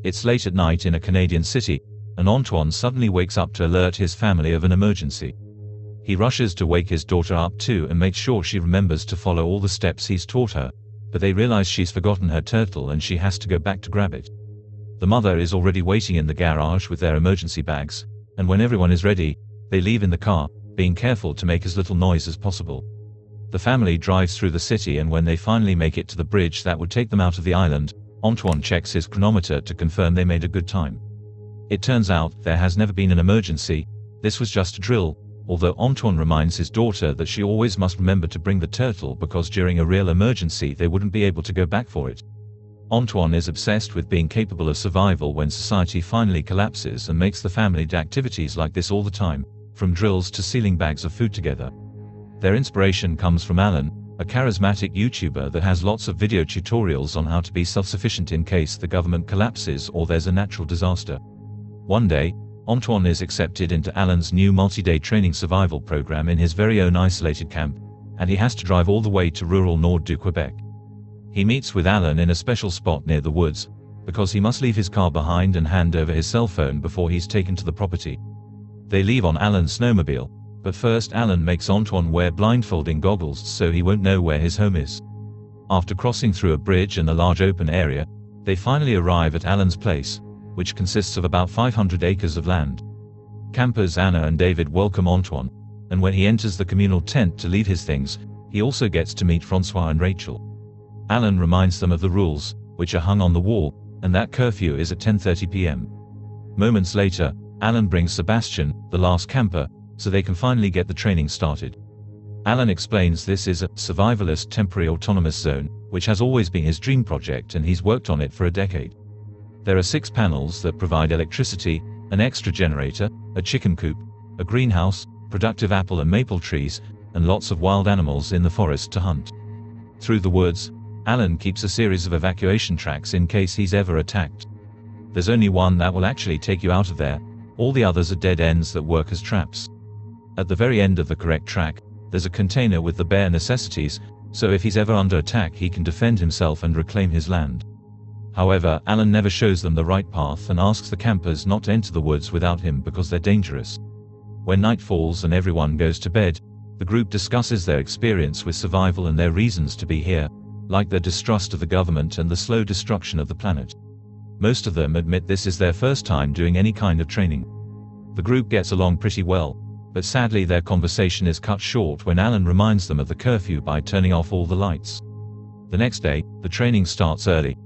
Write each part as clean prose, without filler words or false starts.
It's late at night in a Canadian city, and Antoine suddenly wakes up to alert his family of an emergency. He rushes to wake his daughter up too and makes sure she remembers to follow all the steps he's taught her, but they realize she's forgotten her turtle and she has to go back to grab it. The mother is already waiting in the garage with their emergency bags, and when everyone is ready, they leave in the car, being careful to make as little noise as possible. The family drives through the city, and when they finally make it to the bridge that would take them out of the island, Antoine checks his chronometer to confirm they made a good time. It turns out there has never been an emergency, this was just a drill, although Antoine reminds his daughter that she always must remember to bring the turtle because during a real emergency they wouldn't be able to go back for it. Antoine is obsessed with being capable of survival when society finally collapses and makes the family do activities like this all the time, from drills to sealing bags of food together. Their inspiration comes from Alan, a charismatic YouTuber that has lots of video tutorials on how to be self-sufficient in case the government collapses or there's a natural disaster. One day, Antoine is accepted into Alan's new multi-day training survival program in his very own isolated camp, and he has to drive all the way to rural Nord du Quebec. He meets with Alan in a special spot near the woods, because he must leave his car behind and hand over his cell phone before he's taken to the property. They leave on Alan's snowmobile, but first Alan makes Antoine wear blindfolding goggles so he won't know where his home is. After crossing through a bridge and a large open area, they finally arrive at Alan's place, which consists of about 500 acres of land. Campers Anna and David welcome Antoine, and when he enters the communal tent to leave his things, he also gets to meet Francois and Rachel. Alan reminds them of the rules, which are hung on the wall, and that curfew is at 10:30 p.m. Moments later, Alan brings Sebastian, the last camper, so they can finally get the training started. Alan explains this is a survivalist temporary autonomous zone, which has always been his dream project and he's worked on it for a decade. There are 6 panels that provide electricity, an extra generator, a chicken coop, a greenhouse, productive apple and maple trees, and lots of wild animals in the forest to hunt. Through the woods, Alan keeps a series of evacuation tracks in case he's ever attacked. There's only one that will actually take you out of there, all the others are dead ends that work as traps. At the very end of the correct track, there's a container with the bare necessities, so if he's ever under attack he can defend himself and reclaim his land. However, Alan never shows them the right path and asks the campers not to enter the woods without him because they're dangerous. When night falls and everyone goes to bed, the group discusses their experience with survival and their reasons to be here, like their distrust of the government and the slow destruction of the planet. Most of them admit this is their first time doing any kind of training. The group gets along pretty well, but sadly their conversation is cut short when Alan reminds them of the curfew by turning off all the lights. The next day, the training starts early.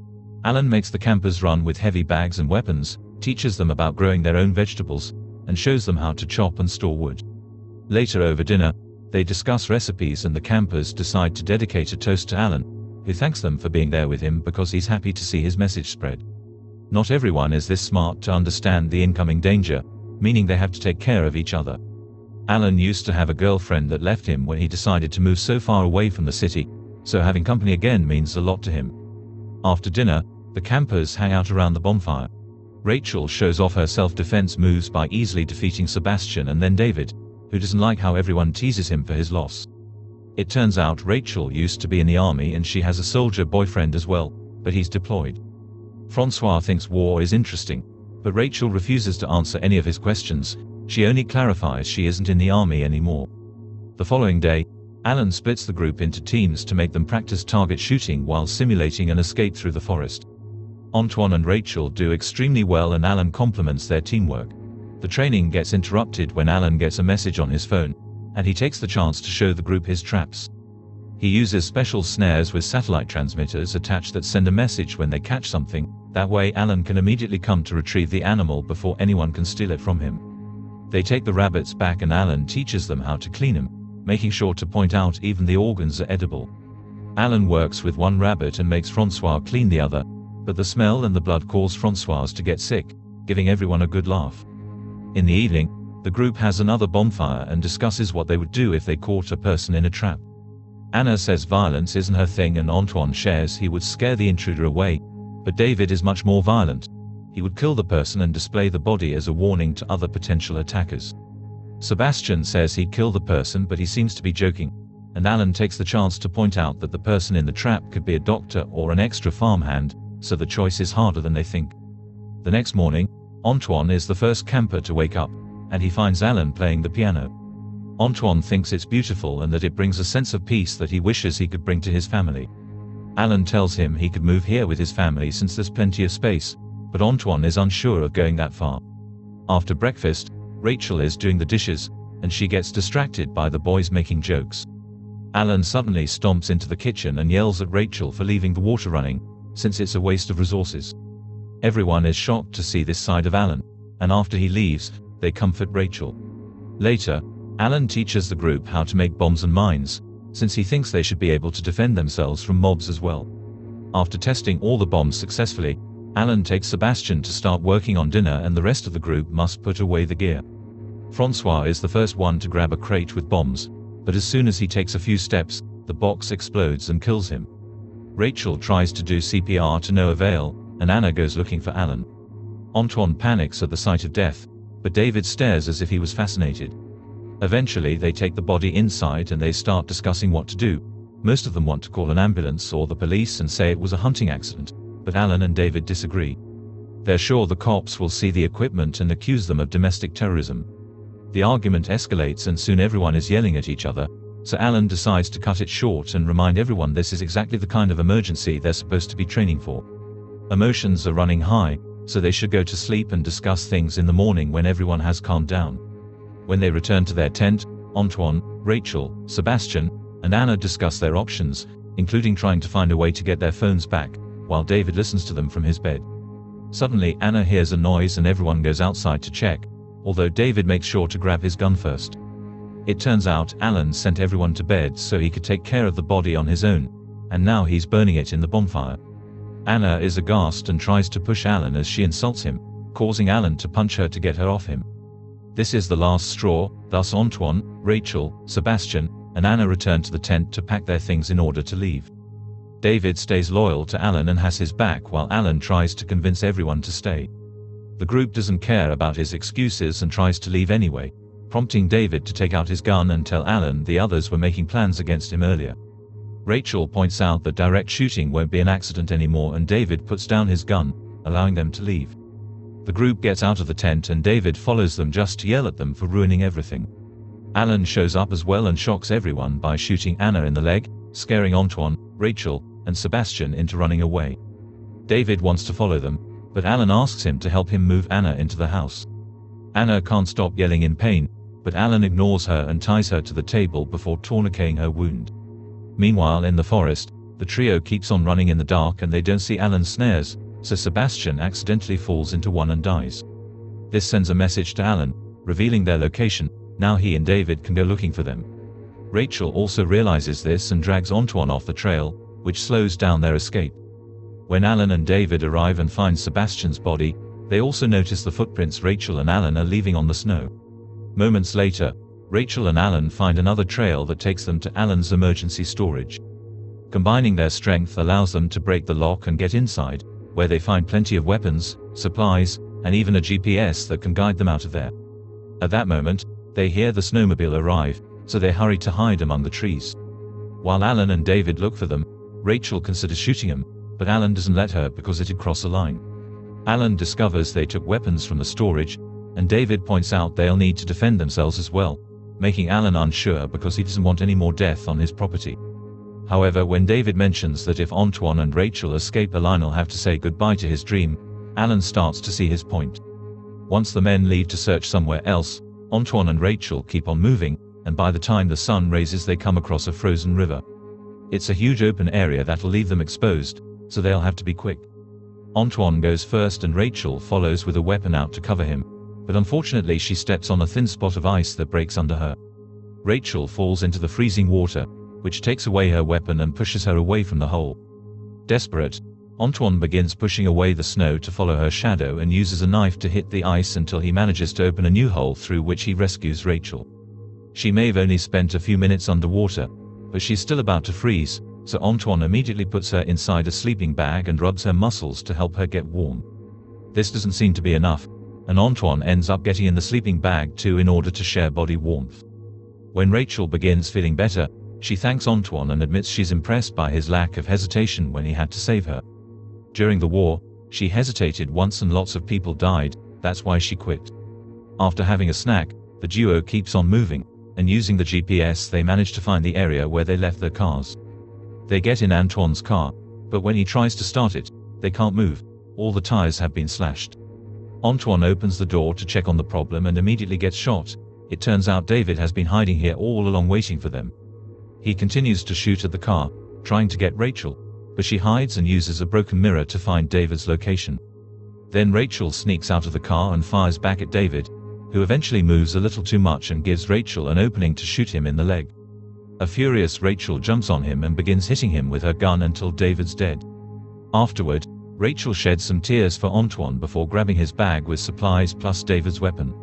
Alan makes the campers run with heavy bags and weapons, teaches them about growing their own vegetables, and shows them how to chop and store wood. Later over dinner, they discuss recipes and the campers decide to dedicate a toast to Alan, who thanks them for being there with him because he's happy to see his message spread. Not everyone is this smart to understand the incoming danger, meaning they have to take care of each other. Alan used to have a girlfriend that left him when he decided to move so far away from the city, so having company again means a lot to him. After dinner, the campers hang out around the bonfire. Rachel shows off her self-defense moves by easily defeating Sebastian and then David, who doesn't like how everyone teases him for his loss. It turns out Rachel used to be in the army and she has a soldier boyfriend as well, but he's deployed. Francois thinks war is interesting, but Rachel refuses to answer any of his questions. She only clarifies she isn't in the army anymore. The following day, Alan splits the group into teams to make them practice target shooting while simulating an escape through the forest. Antoine and Rachel do extremely well and Alan compliments their teamwork. The training gets interrupted when Alan gets a message on his phone, and he takes the chance to show the group his traps. He uses special snares with satellite transmitters attached that send a message when they catch something, that way Alan can immediately come to retrieve the animal before anyone can steal it from him. They take the rabbits back and Alan teaches them how to clean them, making sure to point out even the organs are edible. Alan works with one rabbit and makes Francois clean the other, but the smell and the blood cause Francois to get sick, giving everyone a good laugh. In the evening, the group has another bonfire and discusses what they would do if they caught a person in a trap. Anna says violence isn't her thing and Antoine shares he would scare the intruder away, but David is much more violent. He would kill the person and display the body as a warning to other potential attackers. Sebastian says he'd kill the person but he seems to be joking, and Alan takes the chance to point out that the person in the trap could be a doctor or an extra farmhand, so the choice is harder than they think. The next morning, Antoine is the first camper to wake up, and he finds Alan playing the piano. Antoine thinks it's beautiful and that it brings a sense of peace that he wishes he could bring to his family. Alan tells him he could move here with his family since there's plenty of space, but Antoine is unsure of going that far. After breakfast, Rachel is doing the dishes, and she gets distracted by the boys making jokes. Alan suddenly stomps into the kitchen and yells at Rachel for leaving the water running, since it's a waste of resources. Everyone is shocked to see this side of Alan, and after he leaves, they comfort Rachel. Later, Alan teaches the group how to make bombs and mines, since he thinks they should be able to defend themselves from mobs as well. After testing all the bombs successfully, Alan takes Sebastian to start working on dinner, and the rest of the group must put away the gear. Francois is the first one to grab a crate with bombs, but as soon as he takes a few steps, the box explodes and kills him. Rachel tries to do CPR to no avail, and Anna goes looking for Alan. Antoine panics at the sight of death, but David stares as if he was fascinated. Eventually they take the body inside and they start discussing what to do. Most of them want to call an ambulance or the police and say it was a hunting accident, but Alan and David disagree. They're sure the cops will see the equipment and accuse them of domestic terrorism. The argument escalates and soon everyone is yelling at each other, so Alan decides to cut it short and remind everyone this is exactly the kind of emergency they're supposed to be training for. Emotions are running high, so they should go to sleep and discuss things in the morning when everyone has calmed down. When they return to their tent, Antoine, Rachel, Sebastian, and Anna discuss their options, including trying to find a way to get their phones back, while David listens to them from his bed. Suddenly Anna hears a noise and everyone goes outside to check, although David makes sure to grab his gun first. It turns out Alan sent everyone to bed so he could take care of the body on his own, and now he's burning it in the bonfire. Anna is aghast and tries to push Alan as she insults him, causing Alan to punch her to get her off him. This is the last straw, thus Antoine, Rachel, Sebastian, and Anna return to the tent to pack their things in order to leave. David stays loyal to Alan and has his back while Alan tries to convince everyone to stay. The group doesn't care about his excuses and tries to leave anyway, prompting David to take out his gun and tell Alan the others were making plans against him earlier. Rachel points out that direct shooting won't be an accident anymore, and David puts down his gun, allowing them to leave. The group gets out of the tent and David follows them just to yell at them for ruining everything. Alan shows up as well and shocks everyone by shooting Anna in the leg, scaring Antoine, Rachel, and Sebastian into running away. David wants to follow them, but Alan asks him to help him move Anna into the house. Anna can't stop yelling in pain, but Alan ignores her and ties her to the table before tourniqueting her wound. Meanwhile in the forest, the trio keeps on running in the dark and they don't see Alan's snares, so Sebastian accidentally falls into one and dies. This sends a message to Alan, revealing their location. Now he and David can go looking for them. Rachel also realizes this and drags Antoine off the trail, which slows down their escape. When Alan and David arrive and find Sebastian's body, they also notice the footprints Rachel and Alan are leaving on the snow. Moments later, Rachel and Alan find another trail that takes them to Alan's emergency storage. Combining their strength allows them to break the lock and get inside, where they find plenty of weapons, supplies, and even a GPS that can guide them out of there. At that moment, they hear the snowmobile arrive, so they hurry to hide among the trees. While Alan and David look for them, Rachel considers shooting him, but Alan doesn't let her because it'd cross a line. Alan discovers they took weapons from the storage, and David points out they'll need to defend themselves as well, making Alan unsure because he doesn't want any more death on his property. However, when David mentions that if Antoine and Rachel escape, Alan will have to say goodbye to his dream, Alan starts to see his point. Once the men leave to search somewhere else, Antoine and Rachel keep on moving, and by the time the sun rises they come across a frozen river. It's a huge open area that'll leave them exposed, so they'll have to be quick. Antoine goes first and Rachel follows with a weapon out to cover him, but unfortunately she steps on a thin spot of ice that breaks under her. Rachel falls into the freezing water, which takes away her weapon and pushes her away from the hole. Desperate, Antoine begins pushing away the snow to follow her shadow and uses a knife to hit the ice until he manages to open a new hole through which he rescues Rachel. She may have only spent a few minutes underwater, but she's still about to freeze, so Antoine immediately puts her inside a sleeping bag and rubs her muscles to help her get warm. This doesn't seem to be enough, and Antoine ends up getting in the sleeping bag too in order to share body warmth. When Rachel begins feeling better, she thanks Antoine and admits she's impressed by his lack of hesitation when he had to save her. During the war, She hesitated once and lots of people died, that's why she quit. After having a snack, the duo keeps on moving, and using the GPS they manage to find the area where they left their cars. They get in Antoine's car, but when he tries to start it, they can't move, all the tires have been slashed. Antoine opens the door to check on the problem and immediately gets shot. It turns out David has been hiding here all along waiting for them. He continues to shoot at the car, trying to get Rachel, but she hides and uses a broken mirror to find David's location. Then Rachel sneaks out of the car and fires back at David, who eventually moves a little too much and gives Rachel an opening to shoot him in the leg. A furious Rachel jumps on him and begins hitting him with her gun until David's dead. Afterward, Rachel sheds some tears for Antoine before grabbing his bag with supplies plus David's weapon.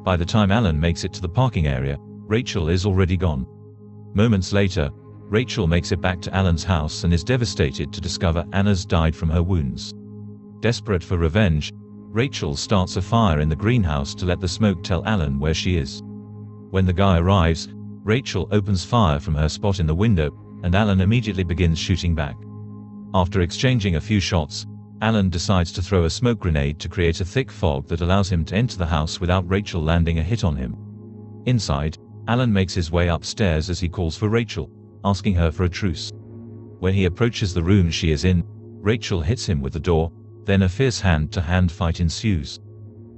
By the time Alan makes it to the parking area, Rachel is already gone. Moments later, Rachel makes it back to Alan's house and is devastated to discover Anna's died from her wounds. Desperate for revenge, Rachel starts a fire in the greenhouse to let the smoke tell Alan where she is. When the guy arrives, Rachel opens fire from her spot in the window, and Alan immediately begins shooting back. After exchanging a few shots, Alan decides to throw a smoke grenade to create a thick fog that allows him to enter the house without Rachel landing a hit on him. Inside, Alan makes his way upstairs as he calls for Rachel, asking her for a truce. When he approaches the room she is in, Rachel hits him with the door, then a fierce hand-to-hand fight ensues.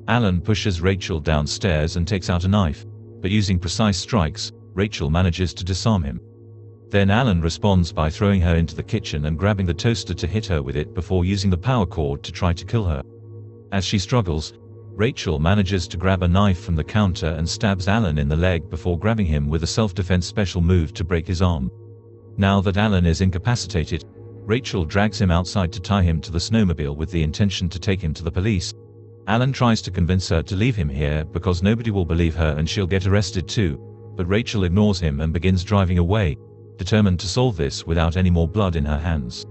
Alan pushes Rachel downstairs and takes out a knife, but using precise strikes, Rachel manages to disarm him. Then Alan responds by throwing her into the kitchen and grabbing the toaster to hit her with it before using the power cord to try to kill her. As she struggles, Rachel manages to grab a knife from the counter and stabs Alan in the leg before grabbing him with a self-defense special move to break his arm. Now that Alan is incapacitated, Rachel drags him outside to tie him to the snowmobile with the intention to take him to the police. Alan tries to convince her to leave him here because nobody will believe her and she'll get arrested too, but Rachel ignores him and begins driving away, determined to solve this without any more blood in her hands.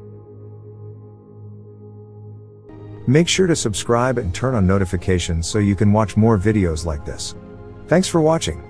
Make sure to subscribe and turn on notifications so you can watch more videos like this. Thanks for watching.